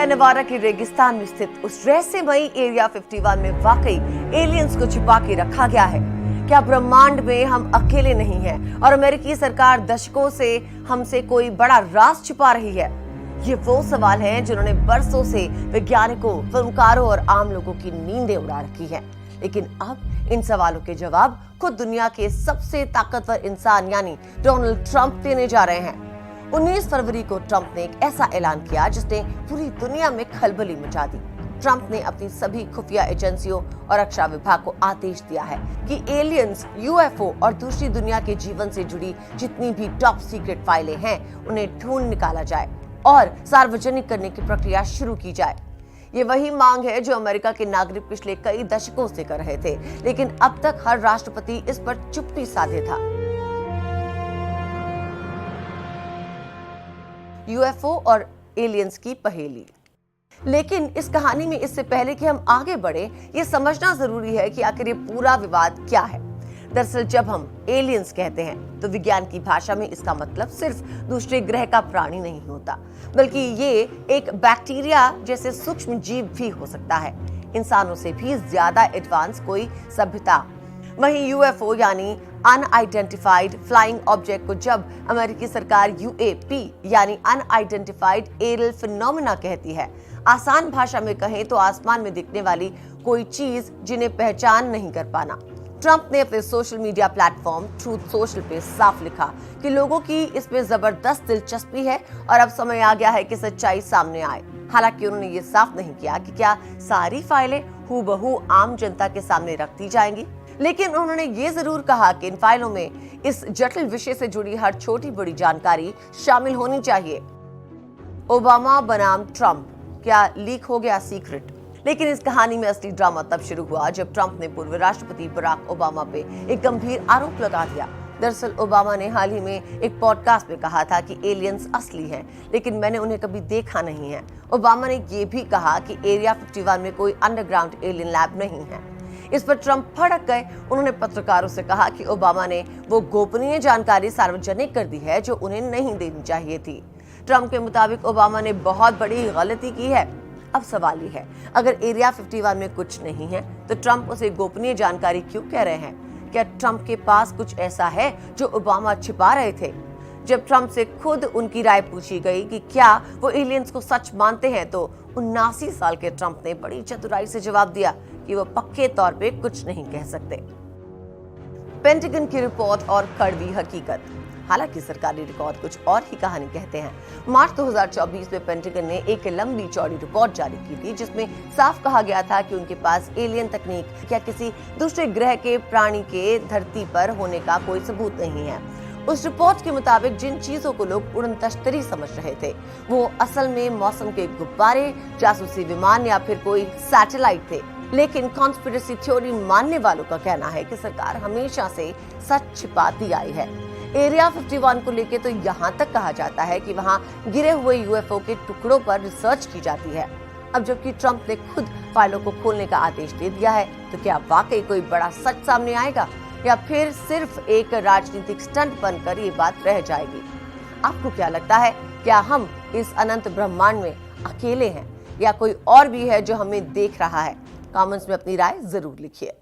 है नेवाडा के रेगिस्तान में स्थित उस रहस्यमयी एरिया 51 में वाकई एलियंस को छिपा के रखा गया है। क्या ब्रह्मांड में हम अकेले नहीं हैं और अमेरिकी सरकार दशकों से हमसे कोई बड़ा राज छिपा रही है? ये वो सवाल हैं जिन्होंने बरसों से वैज्ञानिकों, फिल्मकारों और आम लोगों की नींदें उड़ा रखी हैं। लेकिन अब इन सवालों के जवाब खुद दुनिया के सबसे ताकतवर इंसान यानी डोनाल्ड ट्रंप देने जा रहे हैं। 19 फरवरी को ट्रंप ने एक ऐसा ऐलान किया जिसने पूरी दुनिया में खलबली मचा दी। ट्रंप ने अपनी सभी खुफिया एजेंसियों और रक्षा विभाग को आदेश दिया है कि एलियंस, यूएफओ और दूसरी दुनिया के जीवन से जुड़ी जितनी भी टॉप सीक्रेट फाइलें हैं उन्हें ढूंढ निकाला जाए और सार्वजनिक करने की प्रक्रिया शुरू की जाए। ये वही मांग है जो अमेरिका के नागरिक पिछले कई दशकों से कर रहे थे, लेकिन अब तक हर राष्ट्रपति इस पर चुप्पी साधे था। यूएफओ और एलियंस की पहेली। लेकिन इस कहानी में इससे पहले कि हम आगे बढ़े, ये समझना जरूरी है कि आखिर ये पूरा विवाद क्या है। दरअसल जब हम एलियंस कहते हैं तो विज्ञान की भाषा में इसका मतलब सिर्फ दूसरे ग्रह का प्राणी नहीं होता, बल्कि ये एक बैक्टीरिया जैसे सूक्ष्म जीव भी हो सकता है, इंसानों से भी ज्यादा एडवांस कोई सभ्यता। वहीं यूएफओ यानी अनआइडेंटिफाइड फ्लाइंग ऑब्जेक्ट को जब अमेरिकी सरकार यूएपी यानी अनआइडेंटिफाइड एरियल फिनोमेना कहती है, आसान भाषा में कहें तो आसमान में दिखने वाली कोई चीज जिन्हें पहचान नहीं कर पाना। ट्रंप ने अपने social media platform truth social पे साफ लिखा कि लोगों की इसमें जबरदस्त दिलचस्पी है और अब समय आ गया है कि सच्चाई सामने आए। हालांकि उन्होंने ये साफ नहीं किया कि क्या सारी फाइलें हूबहू आम जनता के सामने रख दी जाएंगी, लेकिन उन्होंने ये जरूर कहा कि इन फाइलों में इस जटिल विषय से जुड़ी हर छोटी बड़ी जानकारी शामिल होनी चाहिए। ओबामा बनाम ट्रंप, क्या लीक हो गया सीक्रेट? लेकिन इस कहानी में असली ड्रामा तब शुरू हुआ जब ट्रंप ने पूर्व राष्ट्रपति बराक ओबामा पे एक गंभीर आरोप लगा दिया। दरअसल ओबामा ने हाल ही में एक पॉडकास्ट में कहा था कि एलियंस असली हैं, लेकिन मैंने उन्हें कभी देखा नहीं है। ओबामा ने ये भी कहा कि एरिया 51 में कोई अंडरग्राउंड एलियन लैब नहीं है। इस पर ट्रंप भड़क गए। उन्होंने पत्रकारों से कहा कि ओबामा ने वो गोपनीय जानकारी सार्वजनिक कर दी है जो उन्हें नहीं देनी चाहिए थी। ट्रंप के मुताबिक ओबामा ने बहुत बड़ी गलती की है। अब सवाल ये है, अगर एरिया 51 में कुछ नहीं है तो ट्रंप उसे गोपनीय जानकारी क्यों कह रहे हैं? क्या ट्रंप के पास कुछ ऐसा है जो ओबामा छिपा रहे थे? जब ट्रंप से खुद उनकी राय पूछी गई कि क्या वो एलियंस को सच मानते हैं तो 79 साल के ट्रंप ने बड़ी चतुराई से जवाब दिया कि वो पक्के तौर पे कुछ नहीं कह सकते। पेंटागन की रिपोर्ट और कड़वी हकीकत। हालांकि सरकारी रिकॉर्ड कुछ और ही कहानी कहते हैं। मार्च 2024 में पेंटागन ने एक लंबी चौड़ी रिपोर्ट जारी की थी जिसमें साफ कहा गया था कि उनके पास एलियन तकनीक या किसी दूसरे ग्रह के प्राणी के धरती पर होने का कोई सबूत नहीं है। उस रिपोर्ट के मुताबिक जिन चीजों को लोग उड़न तश्तरी समझ रहे थे वो असल में मौसम के गुब्बारे, जासूसी विमान या फिर कोई सैटेलाइट थे। लेकिन कॉन्स्पिरेसी थ्योरी मानने वालों का कहना है कि सरकार हमेशा से सच छिपाती आई है। एरिया 51 को लेके तो यहाँ तक कहा जाता है कि वहाँ गिरे हुए यूएफओ के टुकड़ों पर रिसर्च की जाती है। अब जबकि ट्रंप ने खुद फाइलों को खोलने का आदेश दे दिया है, तो क्या वाकई कोई बड़ा सच सामने आएगा या फिर सिर्फ एक राजनीतिक स्टंट बनकर ये बात रह जाएगी? आपको क्या लगता है, क्या हम इस अनंत ब्रह्मांड में अकेले हैं या कोई और भी है जो हमें देख रहा है? कमेंट्स में अपनी राय जरूर लिखिए।